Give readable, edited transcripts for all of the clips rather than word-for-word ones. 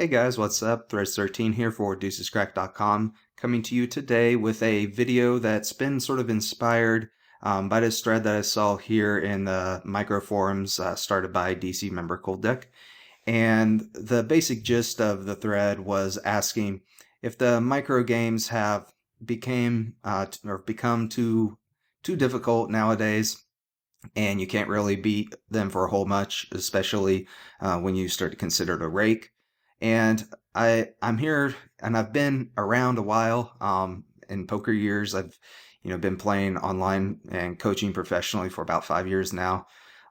Hey guys, what's up? threads13 here for deucescrack.com, coming to you today with a video that's been sort of inspired by this thread that I saw here in the micro forums started by DC member Cold. And the basic gist of the thread was asking if the micro games have become too difficult nowadays, and you can't really beat them for a whole much, especially when you start to consider it a rake. And I'm here, and I've been around a while. In poker years, I've been playing online and coaching professionally for about 5 years now.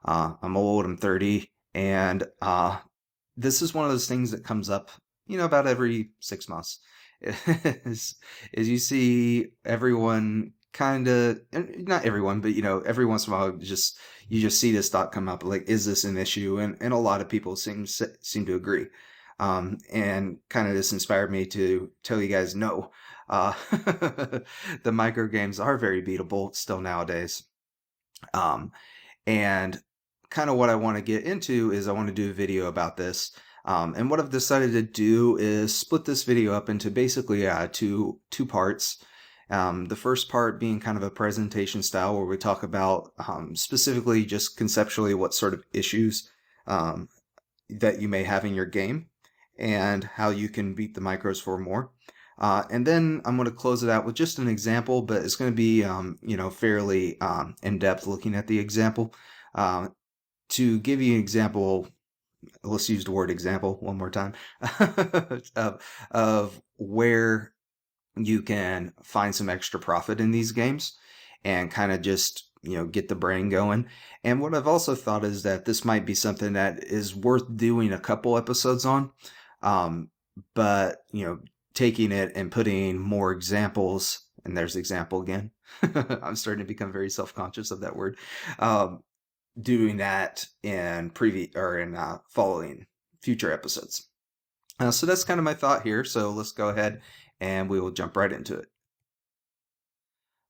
I'm old. I'm 30, and this is one of those things that comes up, about every 6 months. Is you see everyone kind of, not everyone, but every once in a while, you just see this thought come up, like, is this an issue? And a lot of people seem to agree. And kind of this inspired me to tell you guys, no, the micro games are very beatable still nowadays. And kind of what I want to get into is I want to do a video about this. And what I've decided to do is split this video up into basically two parts. The first part being kind of a presentation style where we talk about specifically just conceptually what sort of issues that you may have in your game and how you can beat the micros for more. And then I'm going to close it out with just an example, but it's going to be, fairly in-depth looking at the example. To give you an example, let's use the word example one more time, of where you can find some extra profit in these games and kind of just, get the brain going. And what I've also thought is that this might be something that is worth doing a couple episodes on. But, taking it and putting more examples, and there's example again. I'm starting to become very self-conscious of that word. Doing that in following future episodes. So that's kind of my thought here. So let's go ahead and we will jump right into it.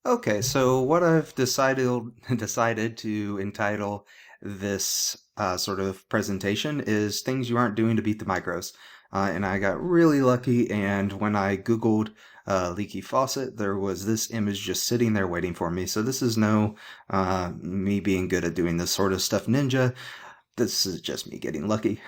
Okay, so what I've decided to entitle this sort of presentation is things you aren't doing to beat the micros. And I got really lucky, and when I Googled leaky faucet, there was this image just sitting there waiting for me. So this is no me being good at doing this sort of stuff ninja. This is just me getting lucky.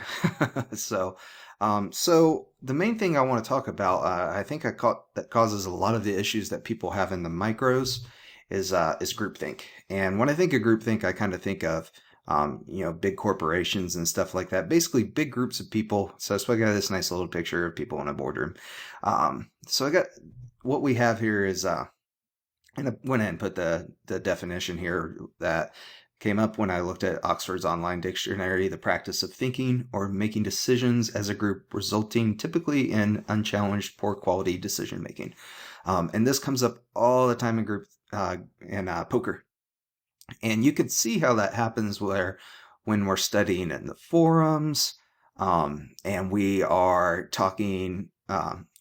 So the main thing I want to talk about, I think that causes a lot of the issues that people have in the micros is groupthink. And when I think of groupthink, I kind of think of big corporations and stuff like that. Basically, big groups of people. So that's why I got this nice little picture of people in a boardroom. So I got what we have here is and I went ahead and put the definition here that came up when I looked at Oxford's online dictionary: the practice of thinking or making decisions as a group, resulting typically in unchallenged poor quality decision making. And this comes up all the time in group in poker. And you can see how that happens when we're studying in the forums, and we are talking,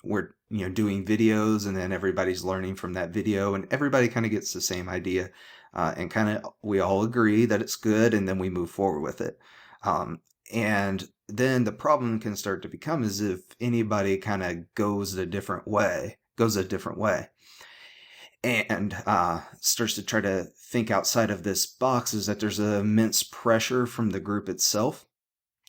we're doing videos, and then everybody's learning from that video, and everybody kind of gets the same idea, and kind of we all agree that it's good, and then we move forward with it. And then the problem can start to become is if anybody kind of goes a different way, and starts to try to think outside of this box, is that there's immense pressure from the group itself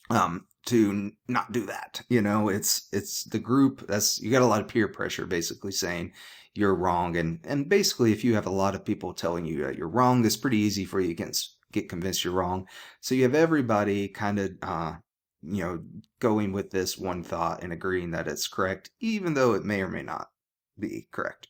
to not do that. It's the group you got a lot of peer pressure basically saying you're wrong, and basically if you have a lot of people telling you that you're wrong, it's pretty easy for you to get convinced you're wrong. So you have everybody kind of going with this one thought and agreeing that it's correct, even though it may or may not be correct.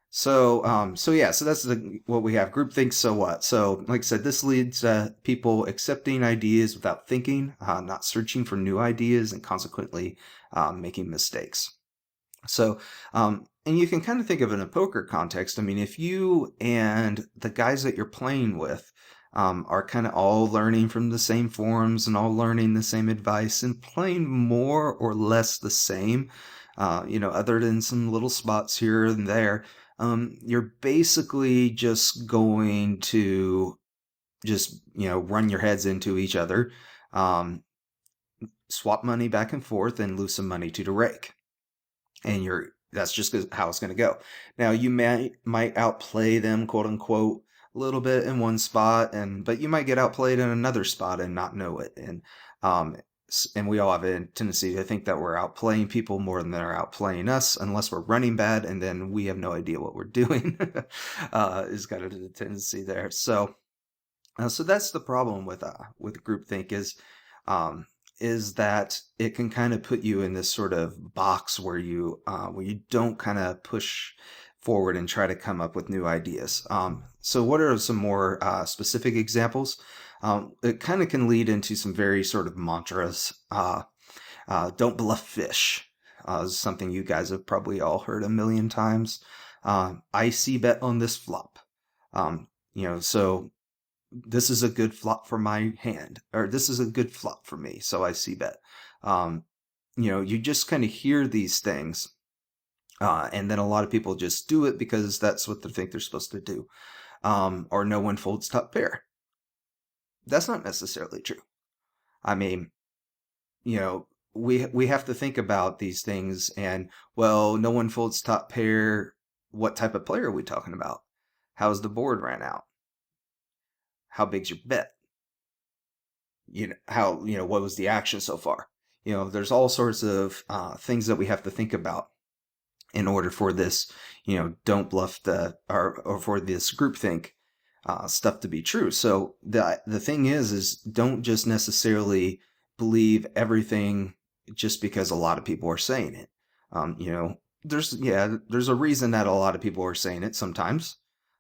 So that's what we have. Groupthink, so what? So, like I said, this leads people accepting ideas without thinking, not searching for new ideas, and consequently making mistakes. So, and you can kind of think of it in a poker context. I mean, if you and the guys that you're playing with are kind of all learning from the same forums and all learning the same advice and playing more or less the same, other than some little spots here and there, you're basically just going to run your heads into each other. swap money back and forth and lose some money to the rake. And that's just how it's going to go. Now you might outplay them, quote unquote, a little bit in one spot, but you might get outplayed in another spot and not know it. Um, and we all have a tendency to think that we're outplaying people more than they're outplaying us, unless we're running bad, and then we have no idea what we're doing. Is kind of the tendency there. So that's the problem with groupthink um, is that it can kind of put you in this sort of box where you don't kind of push forward and try to come up with new ideas. So what are some more specific examples? It kind of can lead into some very sort of mantras. Don't bluff fish. Is something you guys have probably all heard a million times. I see bet on this flop. So this is a good flop for my hand, or this is a good flop for me, so I see bet. Um, you just kind of hear these things, and then a lot of people just do it because that's what they think they're supposed to do. Or no one folds top pair. That's not necessarily true. I mean, we have to think about these things, and well, no one folds top pair. What type of player are we talking about? How's the board ran out? How big's your bet? What was the action so far? There's all sorts of things that we have to think about in order for this, don't bluff or for this groupthink stuff to be true. So the thing is don't just necessarily believe everything just because a lot of people are saying it. There's a reason that a lot of people are saying it sometimes.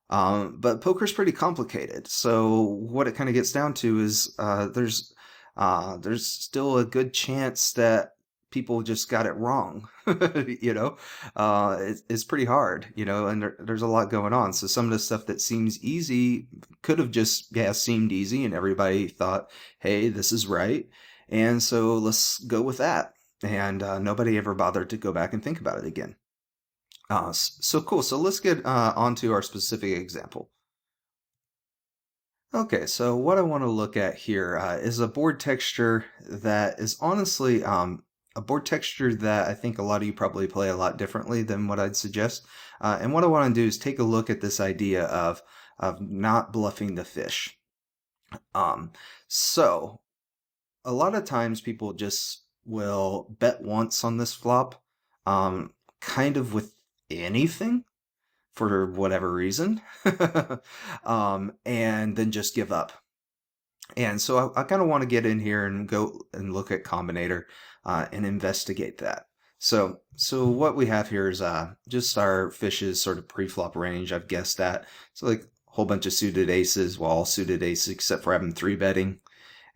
But poker's pretty complicated. So what it kind of gets down to is there's still a good chance that people just got it wrong. It's pretty hard, and there's a lot going on. So some of the stuff that seems easy could have just seemed easy, and everybody thought, hey, this is right, and so let's go with that. And nobody ever bothered to go back and think about it again. So cool. So let's get on to our specific example. Okay, so what I want to look at here is a board texture that is honestly a board texture that I think a lot of you probably play a lot differently than what I'd suggest. And what I want to do is take a look at this idea of not bluffing the fish. Um, so a lot of times people just will bet once on this flop, kind of with anything for whatever reason, and then just give up. And so I kind of want to get in here and go and look at Combinator and investigate that. So what we have here is just our fish's sort of pre-flop range. I've guessed that. So like a whole bunch of suited aces, well, all suited aces except for having three betting.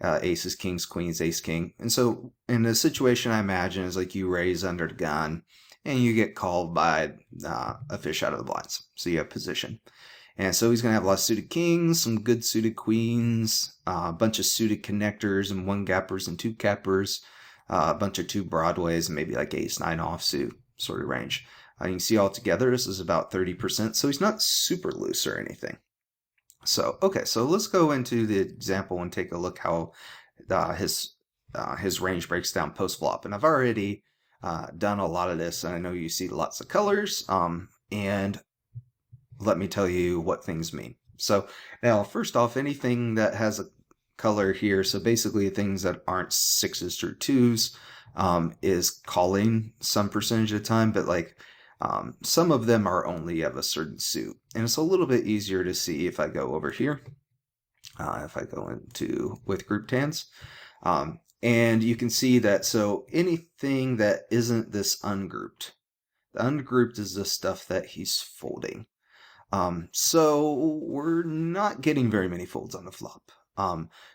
Aces, kings, queens, ace, king. And so in the situation I imagine is like you raise under the gun and you get called by a fish out of the blinds. So you have position. And so he's going to have a lot of suited kings, some good suited queens, a bunch of suited connectors and one gappers and two cappers, a bunch of two broadways, and maybe like ace nine offsuit sort of range. You can see all together this is about 30%. So he's not super loose or anything. So, okay, so let's go into the example and take a look how his range breaks down post flop. And I've already done a lot of this, and I know you see lots of colors. And let me tell you what things mean. So now, first off, anything that has a color here, so basically things that aren't sixes through twos, is calling some percentage of the time, but like some of them are only of a certain suit. And it's a little bit easier to see if I go over here, if I go into with grouped hands. And you can see that, so anything that isn't this ungrouped, the ungrouped is the stuff that he's folding. So we're not getting very many folds on the flop.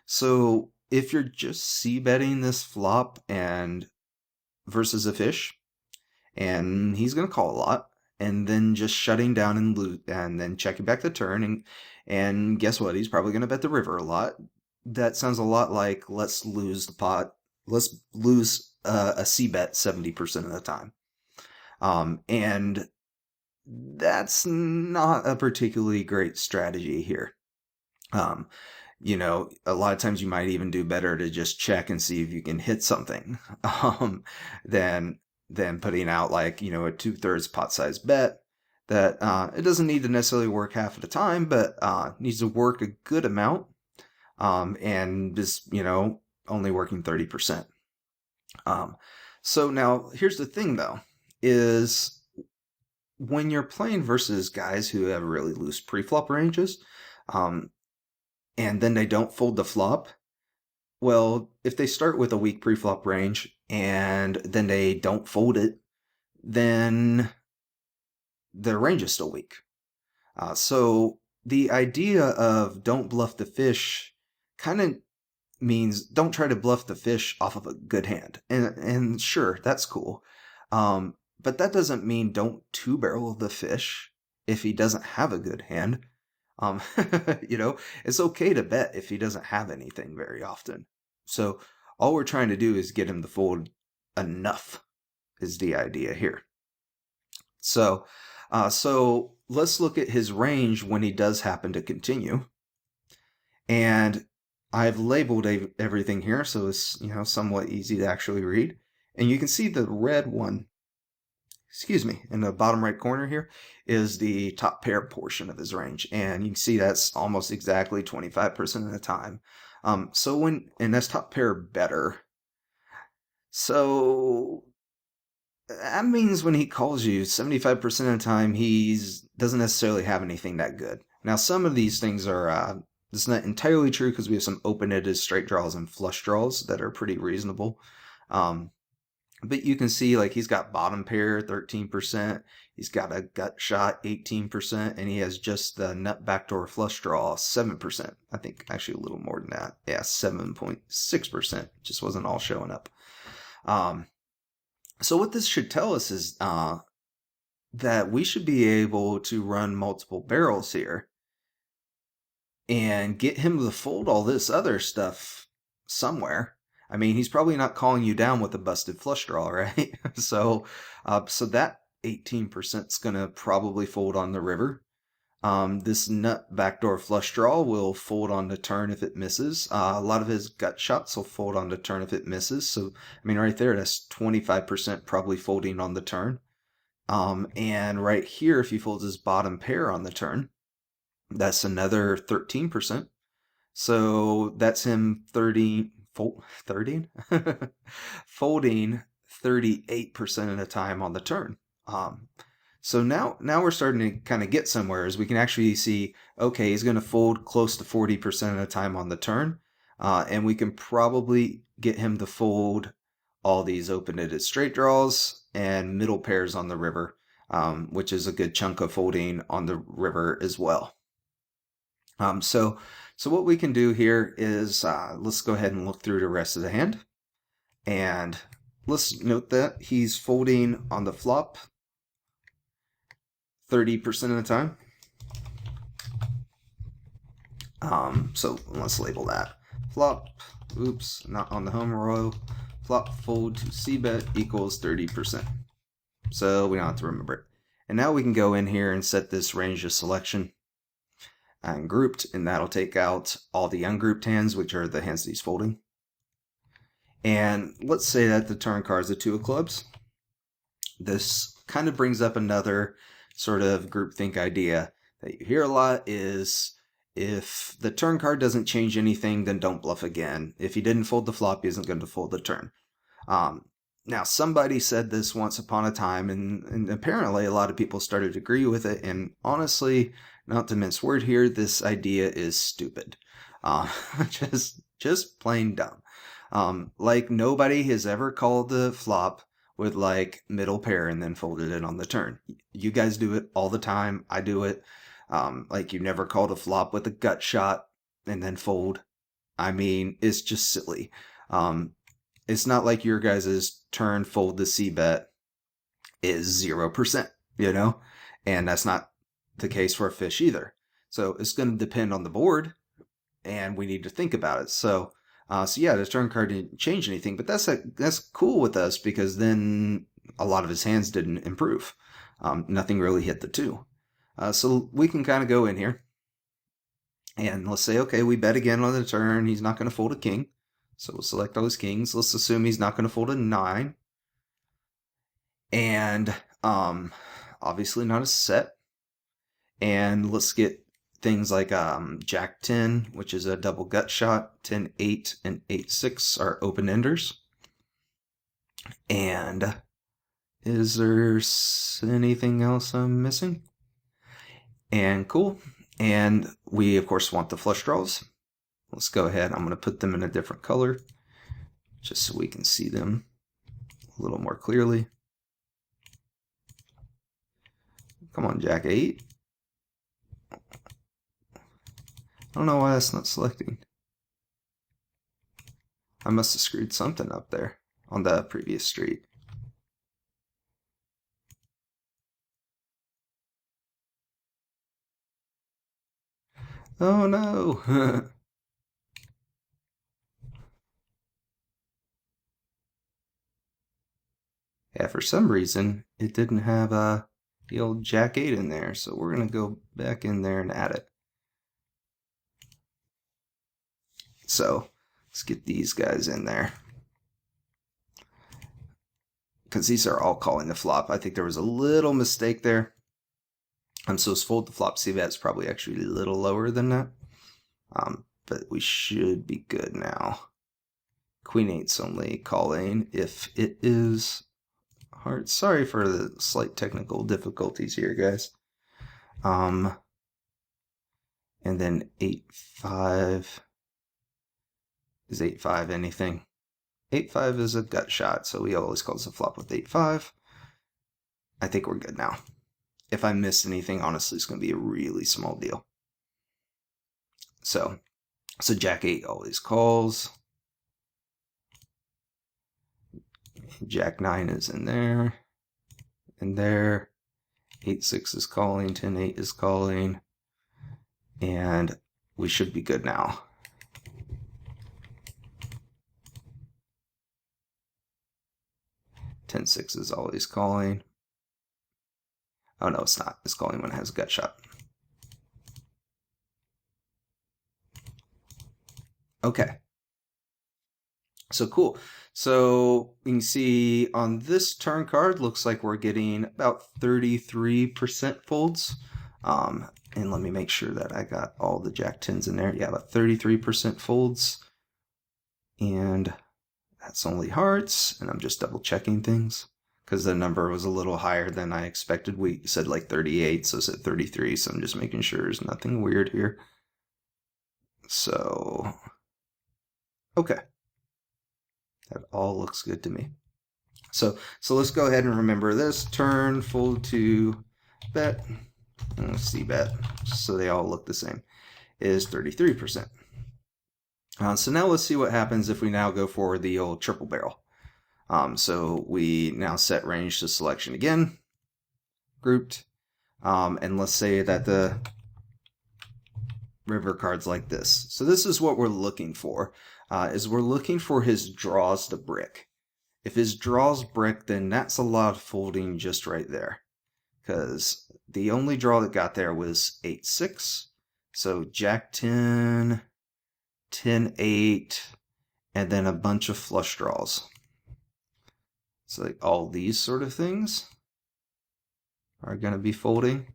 So if you're just c-betting this flop and versus a fish, and he's going to call a lot, and then just shutting down and and then checking back the turn, and guess what? He's probably going to bet the river a lot. That sounds a lot like let's lose the pot. Let's lose a c-bet 70% of the time. And that's not a particularly great strategy here. A lot of times you might even do better to just check and see if you can hit something, um, than putting out like, a 2/3 pot size bet that it doesn't need to necessarily work half of the time, but needs to work a good amount, and is, only working 30%. Um, so now here's the thing though, is when you're playing versus guys who have really loose pre-flop ranges, um, and then they don't fold the flop, well, if they start with a weak pre-flop range and then they don't fold it, then their range is still weak. So the idea of don't bluff the fish kind of means don't try to bluff the fish off of a good hand. And sure, that's cool. But that doesn't mean don't two barrel the fish if he doesn't have a good hand. Um, it's okay to bet if he doesn't have anything very often. So all we're trying to do is get him to fold enough is the idea here. So let's look at his range when he does happen to continue. And I've labeled everything here, so it's, somewhat easy to actually read. And you can see the red one, in the bottom right corner here is the top pair portion of his range. And you can see that's almost exactly 25% of the time. And that's top pair better. So that means when he calls you, 75% of the time, doesn't necessarily have anything that good. Now, some of these things are, it's not entirely true because we have some open-ended straight draws and flush draws that are pretty reasonable. But you can see, like, he's got bottom pair, 13%. He's got a gut shot, 18%. And he has just the nut backdoor flush draw, 7%. I think actually a little more than that. Yeah, 7.6%. Just wasn't all showing up. So what this should tell us is that we should be able to run multiple barrels here and get him to fold all this other stuff somewhere. I mean, he's probably not calling you down with a busted flush draw, right? So that 18% is going to probably fold on the river. This nut backdoor flush draw will fold on the turn if it misses. A lot of his gut shots will fold on the turn if it misses. So, I mean, right there, that's 25% probably folding on the turn. And right here, if he folds his bottom pair on the turn, that's another 13%. So that's him 30, 30? Folding 38% of the time on the turn. So now we're starting to kind of get somewhere as we can actually see, okay, he's going to fold close to 40% of the time on the turn. And we can probably get him to fold all these open-ended straight draws and middle pairs on the river, which is a good chunk of folding on the river as well. So what we can do here is let's go ahead and look through the rest of the hand. And let's note that he's folding on the flop 30% of the time. So let's label that. Flop, oops, not on the home row. Flop fold to c-bet equals 30%. So we don't have to remember it. And now we can go in here and set this range of selection and grouped, and that'll take out all the ungrouped hands, which are the hands that he's folding. And let's say that the turn card is a two of clubs. This kind of brings up another sort of groupthink idea that you hear a lot is if the turn card doesn't change anything, then don't bluff again. If he didn't fold the flop, he isn't going to fold the turn. Now, somebody said this once upon a time, and apparently a lot of people started to agree with it. And honestly, not to mince word here, this idea is stupid. Just plain dumb. Like nobody has ever called the flop with like middle pair and then folded it on the turn. You guys do it all the time. I do it. Like you never called a flop with a gut shot and then fold. I mean, it's just silly. It's not like your guys' turn fold the c-bet is 0%, and that's not the case for a fish either. So it's going to depend on the board, and we need to think about it. So yeah, the turn card didn't change anything, but that's cool with us because then a lot of his hands didn't improve. Nothing really hit the two. So we can kind of go in here And let's say, okay, we bet again on the turn. He's not going to fold a king. So we'll select all his kings. Let's assume he's not going to fold a 9. And obviously not a set. And let's get things like Jack 10, which is a double gut shot. 10-8 and 8-6 are open enders. And is there anything else I'm missing? And cool. And we, of course, want the flush draws. Let's go ahead. I'm going to put them in a different color just so we can see them a little more clearly. Come on, Jack 8. I don't know why that's not selecting. I must have screwed something up there on the previous street. Oh no! Yeah, for some reason, it didn't have the old Jack 8 in there, so we're going to go back in there and add it. So, let's get these guys in there. Because these are all calling the flop. I think there was a little mistake there. So let's fold the flop. See, that's probably actually a little lower than that. But we should be good now. Queen 8's only calling if it is hearts. Sorry for the slight technical difficulties here, guys. And then 8-5. Is 8-5 anything? 8-5 is a gut shot, so we always close the flop with 8-5. I think we're good now. If I miss anything, honestly, it's going to be a really small deal. So Jack 8 always calls. Jack 9 is in there. And there. 8-6 is calling. 10-8 is calling. And we should be good now. 10-6 is always calling. Oh no, it's not. It's calling when it has a gut shot. Okay. So cool. So you can see on this turn card, looks like we're getting about 33% folds. And let me make sure that I got all the Jack 10s in there. Yeah, about 33% folds. And that's only hearts. And I'm just double checking things because the number was a little higher than I expected. We said like 38, so it said 33. So I'm just making sure there's nothing weird here. So, okay. That all looks good to me. So let's go ahead and remember this. Turn, fold to bet, and C bet, so they all look the same, is 33%. So now let's see what happens if we now go for the old triple barrel. So we now set range to selection again, grouped, and let's say that the river card's like this. So this is what we're looking for, is we're looking for his draws to brick. If his draws brick, then that's a lot of folding just right there. Because the only draw that got there was 8-6. So Jack 10, 10-8, and then a bunch of flush draws. So like all these sort of things are going to be folding.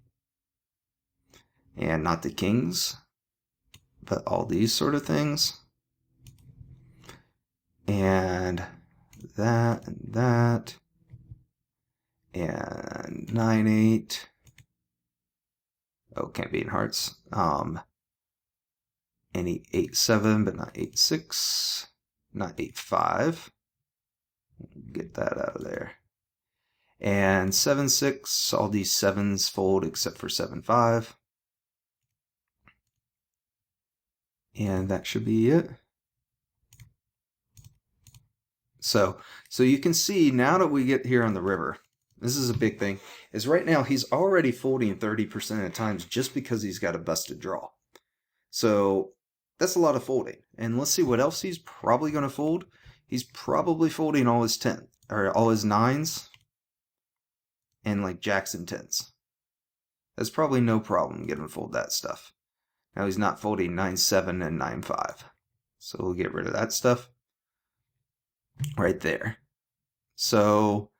And not the kings, but all these sort of things. And that and that. And 9-8. Oh, can't be in hearts. Any 8-7, but not 8-6. Not 8-5. Get that out of there. And 7-6. All these 7s fold except for 7-5. And that should be it. So you can see now that we get here on the river, this is a big thing, is right now he's already folding 30% of the times just because he's got a busted draw. So that's a lot of folding. And let's see what else he's probably going to fold. He's probably folding all his 10 or all his 9s and like jacks and 10s. That's probably no problem getting him to fold that stuff. Now he's not folding 9-7 and 9-5. So we'll get rid of that stuff right there. So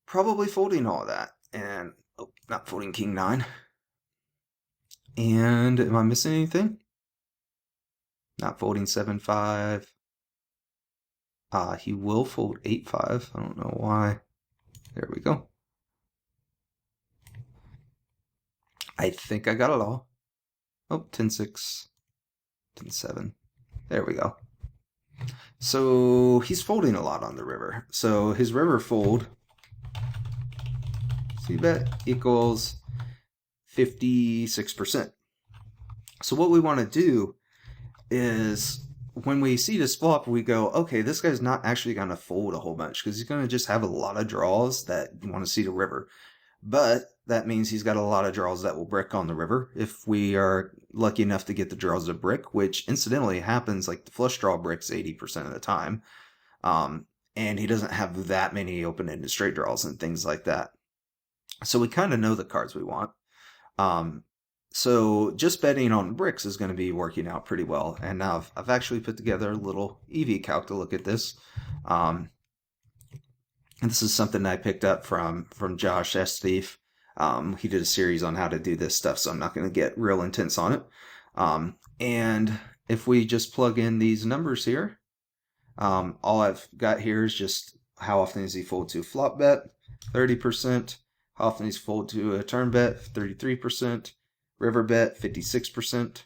probably folding all that. And oh, not folding king 9. And am I missing anything? Not folding 7-5. He will fold 8-5. I don't know why. There we go. I think I got it all. Oh, 10-6, 10-7. There we go. So he's folding a lot on the river. So his river fold, see bet, equals 56%. So what we want to do is when we see this flop, we go, okay, this guy's not actually going to fold a whole bunch because he's going to just have a lot of draws that you want to see the river. But that means he's got a lot of draws that will brick on the river. If we are lucky enough to get the draws to brick, which incidentally happens like the flush draw bricks 80% of the time. And he doesn't have that many open-ended straight draws and things like that. So we kind of know the cards we want. So just betting on bricks is going to be working out pretty well. And now I've actually put together a little EV calc to look at this. And this is something I picked up from Josh S. Thief. He did a series on how to do this stuff, so I'm not going to get real intense on it. And if we just plug in these numbers here, all I've got here is just how often does he fold to a flop bet, 30%. How often does he fold to a turn bet, 33%. River bet, 56%.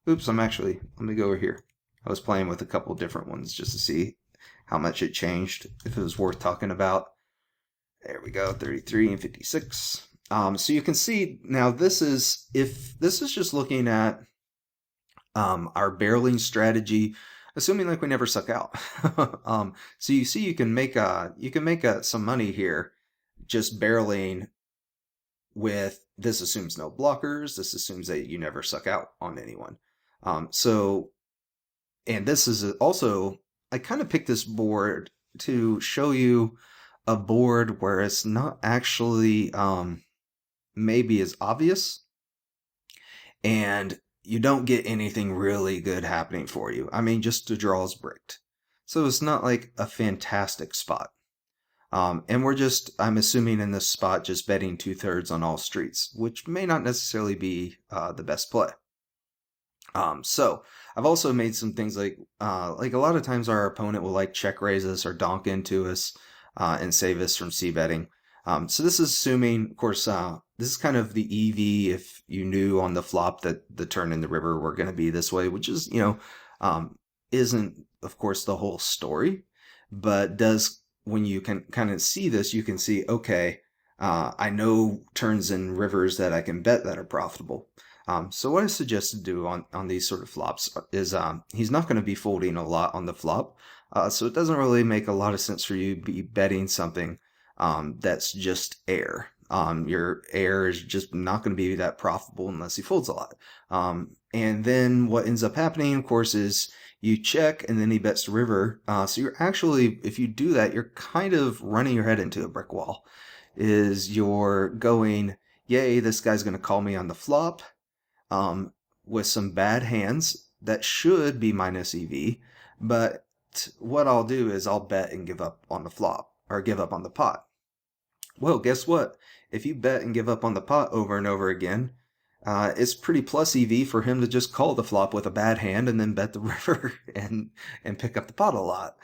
Oops, let me go over here. I was playing with a couple different ones just to see how much it changed, if it was worth talking about. There we go, 33 and 56. So you can see now this is just looking at our barreling strategy, assuming like we never suck out. So you see you can make some money here just barreling with this assumes no blockers. This assumes that you never suck out on anyone. And this is also, I kind of picked this board to show you a board where it's not actually maybe as obvious and you don't get anything really good happening for you. I mean, just the draws bricked. So it's not like a fantastic spot. And I'm assuming in this spot, just betting 2/3 on all streets, which may not necessarily be the best play. So I've also made some things like a lot of times our opponent will like check raise us or donk into us and save us from c-betting. So this is assuming, of course, this is kind of the EV if you knew on the flop that the turn in the river were going to be this way, which is, isn't, of course, the whole story, but does, when you can kind of see this, you can see, okay, I know turns in rivers that I can bet that are profitable. So what I suggest to do on these sort of flops is he's not going to be folding a lot on the flop. So it doesn't really make a lot of sense for you to be betting something that's just air. Your air is just not going to be that profitable unless he folds a lot. And then what ends up happening, of course, is you check and then he bets the river. So you're actually, if you do that, you're kind of running your head into a brick wall. You're going, yay, this guy's going to call me on the flop with some bad hands that should be minus EV. But what I'll do is I'll bet and give up on the flop or give up on the pot. Well, guess what? If you bet and give up on the pot over and over again, it's pretty plus EV for him to just call the flop with a bad hand and then bet the river and pick up the pot a lot.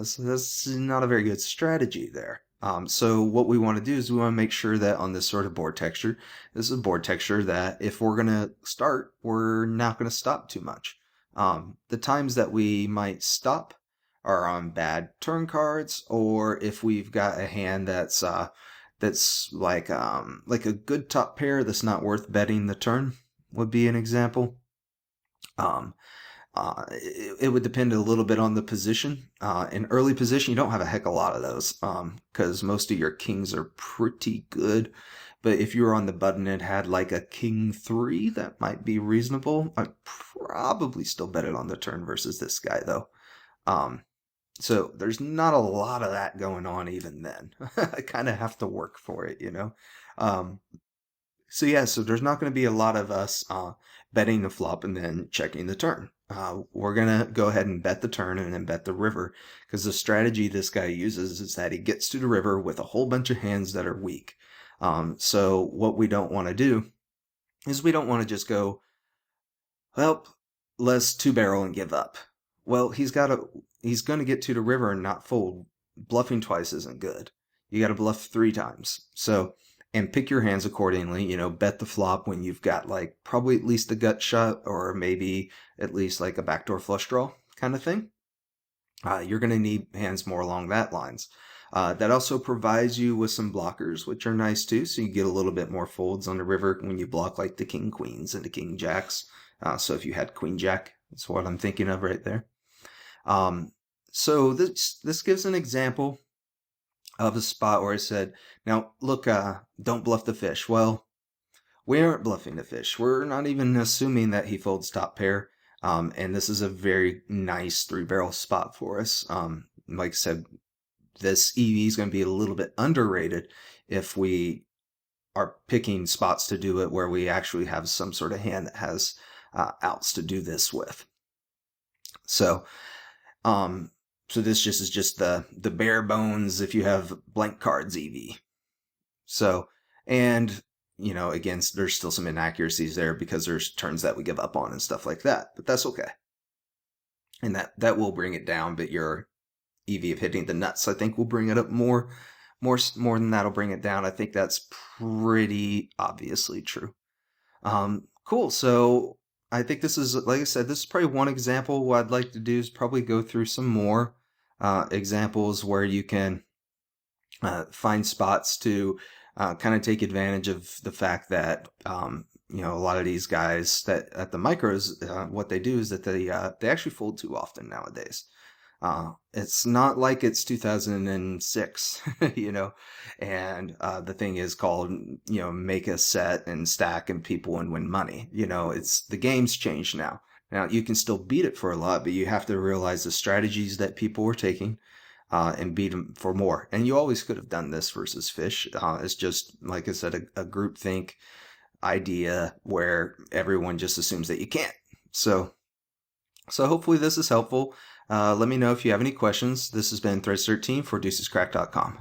So that's not a very good strategy there. So what we want to do is we want to make sure that on this sort of board texture, this is a board texture that if we're going to start, we're not going to stop too much. The times that we might stop are on bad turn cards, or if we've got a hand that's like a good top pair that's not worth betting the turn would be an example. It would depend a little bit on the position. In early position, you don't have a heck of a lot of those because most of your kings are pretty good. But if you were on the button and had like a king 3, that might be reasonable. I'd probably still bet it on the turn versus this guy though. So there's not a lot of that going on even then. I kind of have to work for it, So yeah, so there's not going to be a lot of us betting the flop and then checking the turn. We're going to go ahead and bet the turn and then bet the river, because the strategy this guy uses is that he gets to the river with a whole bunch of hands that are weak. So what we don't want to do is we don't want to just go, well, let's two barrel and give up. Well, he's going to get to the river and not fold. Bluffing twice isn't good. You got to bluff 3 times. So, and pick your hands accordingly. Bet the flop when you've got like probably at least a gut shot or maybe at least like a backdoor flush draw kind of thing. You're going to need hands more along that lines. That also provides you with some blockers, which are nice too. So you get a little bit more folds on the river when you block like the king queens and the king jacks. So if you had queen jack, that's what I'm thinking of right there. So this gives an example of a spot where I said, now look, don't bluff the fish. Well, we aren't bluffing the fish. We're not even assuming that he folds top pair. And this is a very nice 3-barrel spot for us. Like I said, this EV is going to be a little bit underrated if we are picking spots to do it where we actually have some sort of hand that has outs to do this with. So, so this just is just the bare bones if you have blank cards EV. So, and again, there's still some inaccuracies there because there's turns that we give up on and stuff like that, but that's okay. And that will bring it down, but your EV of hitting the nuts, I think, will bring it up more than that'll bring it down. I think that's pretty obviously true. Cool. So I think this is, like I said, this is probably one example. What I'd like to do is probably go through some more examples where you can find spots to kind of take advantage of the fact that a lot of these guys that at the micros, what they do is that they actually fold too often nowadays. It's not like it's 2006, and the thing is called, make a set and stack and people and win money. It's the game's changed now. Now you can still beat it for a lot, but you have to realize the strategies that people were taking and beat them for more. And you always could have done this versus fish. It's just, like I said, a group think idea where everyone just assumes that you can't. So hopefully this is helpful. Let me know if you have any questions. This has been threads13 for deucescrack.com.